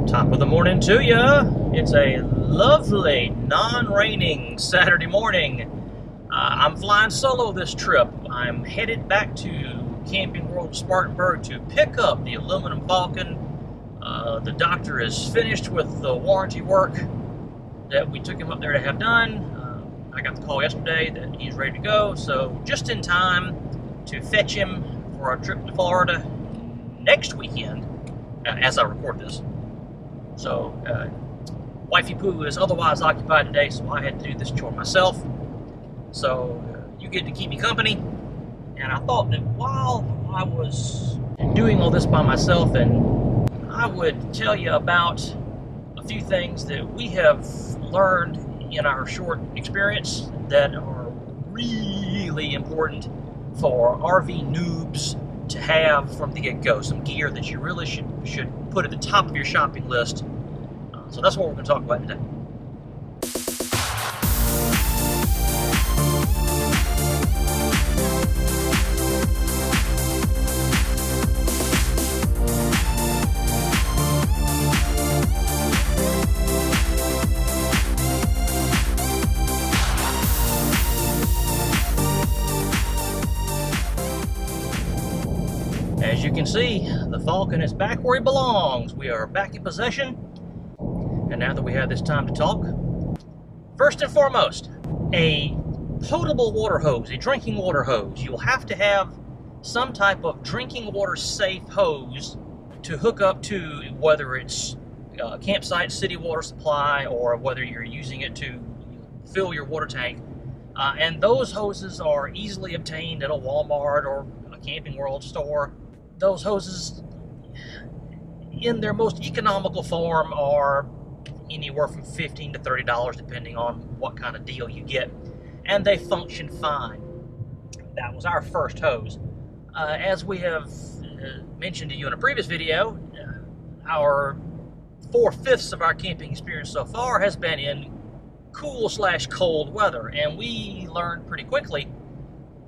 Top of the morning to ya. It's a lovely, non-raining Saturday morning. I'm flying solo this trip. I'm headed back to Camping World Spartanburg to pick up the aluminum Falcon. The doctor is finished with the warranty work that we took him up there to have done. I got the call yesterday that he's ready to go, so just in time to fetch him for our trip to Florida next weekend, as I record this. So, Wifey Poo is otherwise occupied today, so I had to do this chore myself. So, you get to keep me company. And I thought that while I was doing all this by myself, and I would tell you about a few things that we have learned in our short experience that are really important for RV noobs to have from the get-go. Some gear that you really should put at the top of your shopping list. So that's what we're going to talk about today. As you can see, the Falcon is back where he belongs. We are back in possession. And now that we have this time to talk, first and foremost, a potable water hose, a drinking water hose. You'll have to have some type of drinking water safe hose to hook up to, whether it's campsite city water supply or whether you're using it to fill your water tank. And those hoses are easily obtained at a Walmart or a Camping World store. Those hoses, in their most economical form, are anywhere from $15 to $30, depending on what kind of deal you get. And they function fine. That was our first hose. As we have mentioned to you in a previous video, our 4/5 of our camping experience so far has been in cool/cold weather. And we learned pretty quickly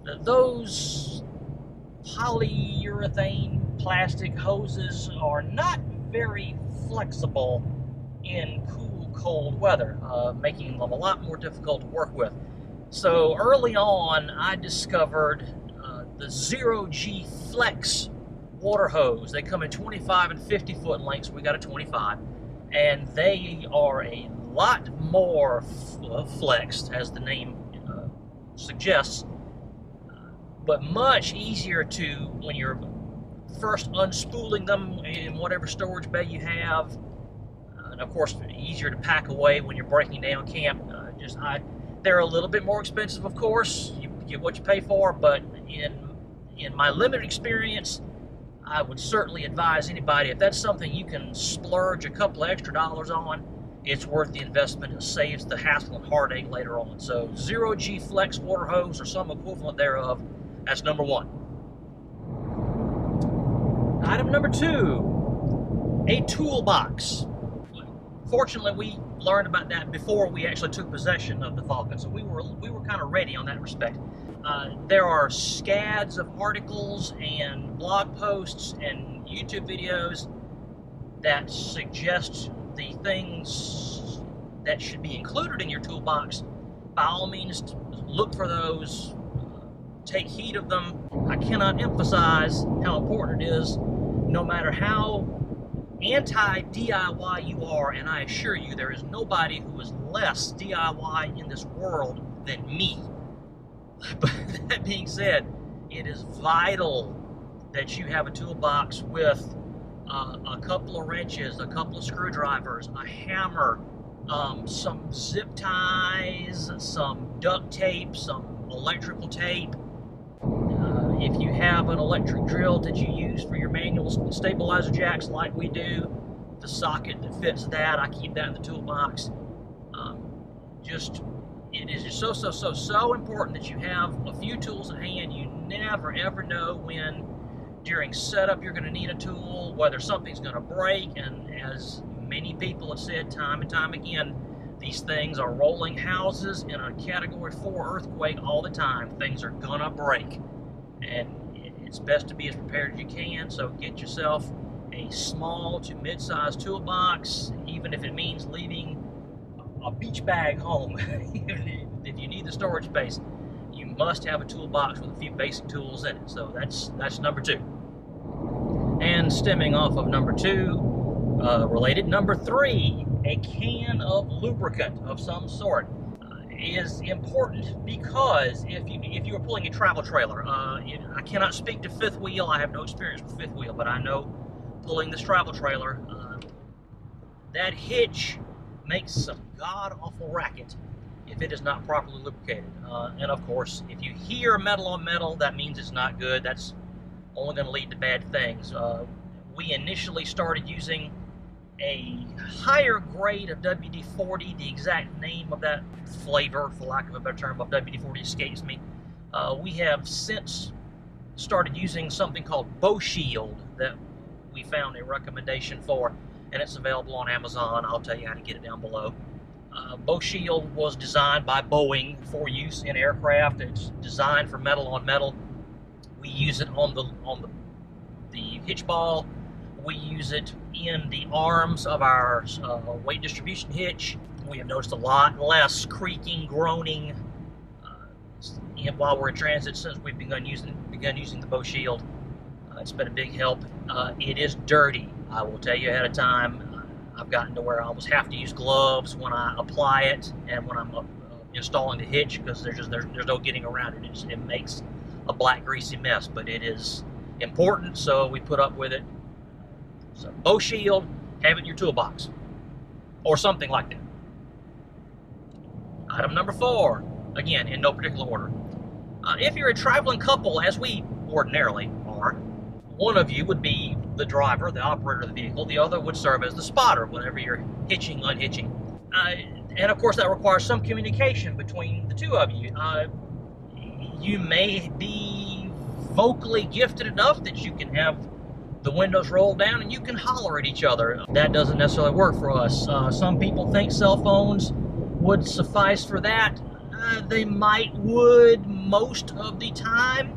that those polyurethane plastic hoses are not very flexible in cool, cold weather, making them a lot more difficult to work with. So early on, I discovered the 0G Flex water hose. They come in 25 and 50 foot lengths. We got a 25, and they are a lot more flexed, as the name suggests, but much easier to, when you're first unspooling them in whatever storage bay you have, and of course easier to pack away when you're breaking down camp. They're a little bit more expensive, of course. You get what you pay for, but in my limited experience, I would certainly advise anybody, if that's something you can splurge a couple of extra dollars on, it's worth the investment. It saves the hassle and heartache later on. So 0G Flex water hose or some equivalent thereof. That's number one. Item number two, a toolbox. Fortunately, we learned about that before we actually took possession of the Falcon, so we were kind of ready on that respect. There are scads of articles and blog posts and YouTube videos that suggest the things that should be included in your toolbox. By all means, look for those. Take heed of them. I cannot emphasize how important it is, no matter how anti-DIY you are, and I assure you there is nobody who is less DIY in this world than me. But that being said, it is vital that you have a toolbox with a couple of wrenches, a couple of screwdrivers, a hammer, some zip ties, some duct tape, some electrical tape. If you have an electric drill that you use for your manual stabilizer jacks like we do, the socket that fits that, I keep that in the toolbox. It is just so important that you have a few tools at hand. You never ever know when during setup you're going to need a tool, whether something's going to break, and as many people have said time and time again, these things are rolling houses in a Category 4 earthquake all the time. Things are gonna break, and it's best to be as prepared as you can. So get yourself a small to mid-sized toolbox, even if it means leaving a beach bag home. If you need the storage space, you must have a toolbox with a few basic tools in it. So that's number 2. And stemming off of number 2, related, number 3, a can of lubricant of some sort is important, because if you are pulling a travel trailer, I cannot speak to fifth wheel. I have no experience with fifth wheel, but I know pulling this travel trailer, that hitch makes some god-awful racket if it is not properly lubricated. And of course, if you hear metal on metal, that means it's not good. That's only going to lead to bad things. We initially started using a higher grade of WD-40. The exact name of that flavor, for lack of a better term, of WD-40 escapes me. We have since started using something called Bow Shield that we found a recommendation for, and it's available on Amazon. I'll tell you how to get it down below. Bow Shield was designed by Boeing for use in aircraft. It's designed for metal on metal. We use it on the hitch ball. We use it in the arms of our weight distribution hitch. We have noticed a lot less creaking, groaning while we're in transit since we've begun using the Bow Shield. It's been a big help. It is dirty, I will tell you ahead of time. I've gotten to where I almost have to use gloves when I apply it and when I'm installing the hitch, because there's no getting around it. It makes a black greasy mess, but it is important, so we put up with it. So Bow Shield, have it in your toolbox, or something like that. Item number 4, again, in no particular order. If you're a traveling couple, as we ordinarily are, one of you would be the driver, the operator of the vehicle. The other would serve as the spotter whenever you're hitching, unhitching. And of course, that requires some communication between the two of you. You may be vocally gifted enough that you can have the windows rolled down and you can holler at each other. That doesn't necessarily work for us. Some people think cell phones would suffice for that. They would most of the time.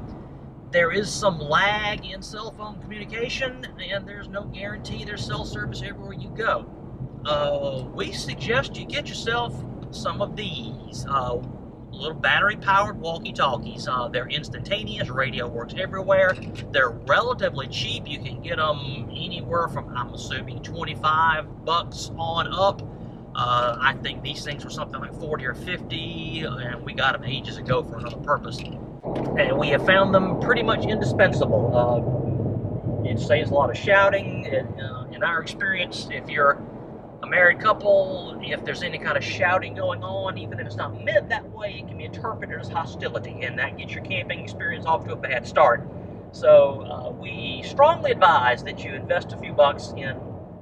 There is some lag in cell phone communication, and there's no guarantee there's cell service everywhere you go. We suggest you get yourself some of these little battery-powered walkie-talkies. They're instantaneous. Radio works everywhere. They're relatively cheap. You can get them anywhere from, I'm assuming, $25 on up. I think these things were something like 40 or 50, and we got them ages ago for another purpose. And we have found them pretty much indispensable. It saves a lot of shouting. In our experience, if you're a married couple, if there's any kind of shouting going on, even if it's not meant that way, it can be interpreted as hostility, and that gets your camping experience off to a bad start. So we strongly advise that you invest a few bucks in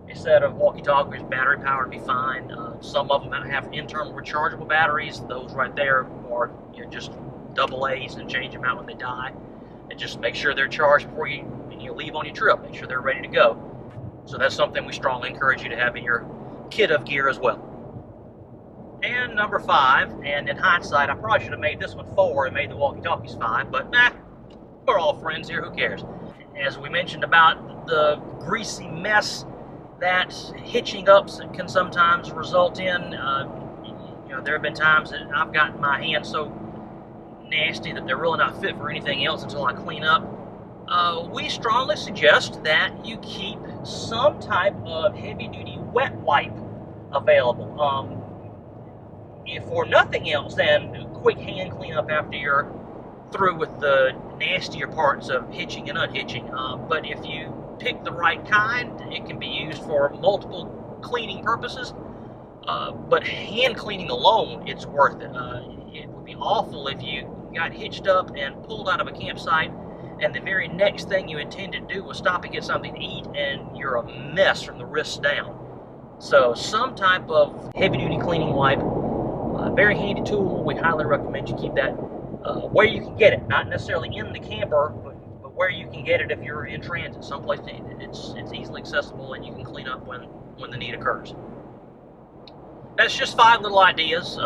a set of walkie-talkies. Battery powered would be fine. Some of them have internal rechargeable batteries. Those right there are just double A's and change them out when they die. And just make sure they're charged before you leave on your trip. Make sure they're ready to go. So that's something we strongly encourage you to have in your kit of gear as well. And number 5, and in hindsight, I probably should have made this one 4 and made the walkie-talkies 5, but we're all friends here, who cares? As we mentioned about the greasy mess that hitching ups can sometimes result in, there have been times that I've gotten my hands so nasty that they're really not fit for anything else until I clean up. We strongly suggest that you keep some type of heavy-duty wet wipe available. If for nothing else, then quick hand cleanup after you're through with the nastier parts of hitching and unhitching. But if you pick the right kind, it can be used for multiple cleaning purposes. But hand cleaning alone, it's worth it. It would be awful if you got hitched up and pulled out of a campsite, and the very next thing you intended to do was stop and get something to eat, and you're a mess from the wrists down. So some type of heavy-duty cleaning wipe, very handy tool. We highly recommend you keep that where you can get it, not necessarily in the camper, but where you can get it if you're in transit, someplace it's easily accessible and you can clean up when the need occurs. That's just 5 little ideas.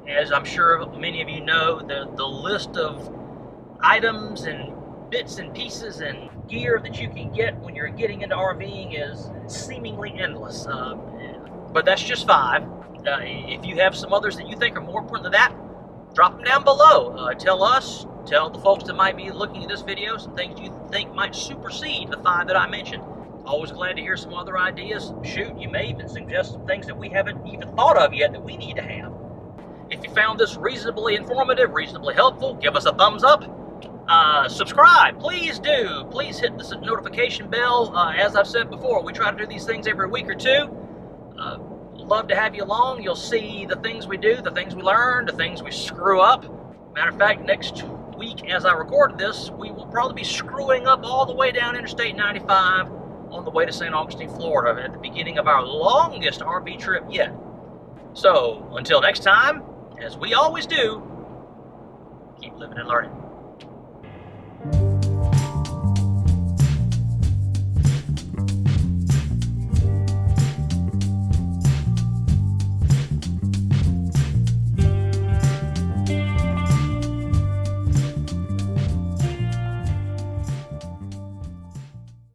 As I'm sure many of you know, the list of items and bits and pieces and gear that you can get when you're getting into RVing is seemingly endless. But that's just 5. If you have some others that you think are more important than that, drop them down below. Tell us, tell the folks that might be looking at this video some things you think might supersede the 5 that I mentioned. Always glad to hear some other ideas. Shoot, you may even suggest some things that we haven't even thought of yet that we need to have. If you found this reasonably informative, reasonably helpful, give us a thumbs up. Subscribe, please do. Please hit the notification bell. As I've said before, we try to do these things every week or 2. Love to have you along. You'll see the things we do, the things we learn, the things we screw up. Matter of fact, next week as I record this, we will probably be screwing up all the way down Interstate 95 on the way to St. Augustine, Florida, at the beginning of our longest RV trip yet. So, until next time, as we always do, keep living and learning.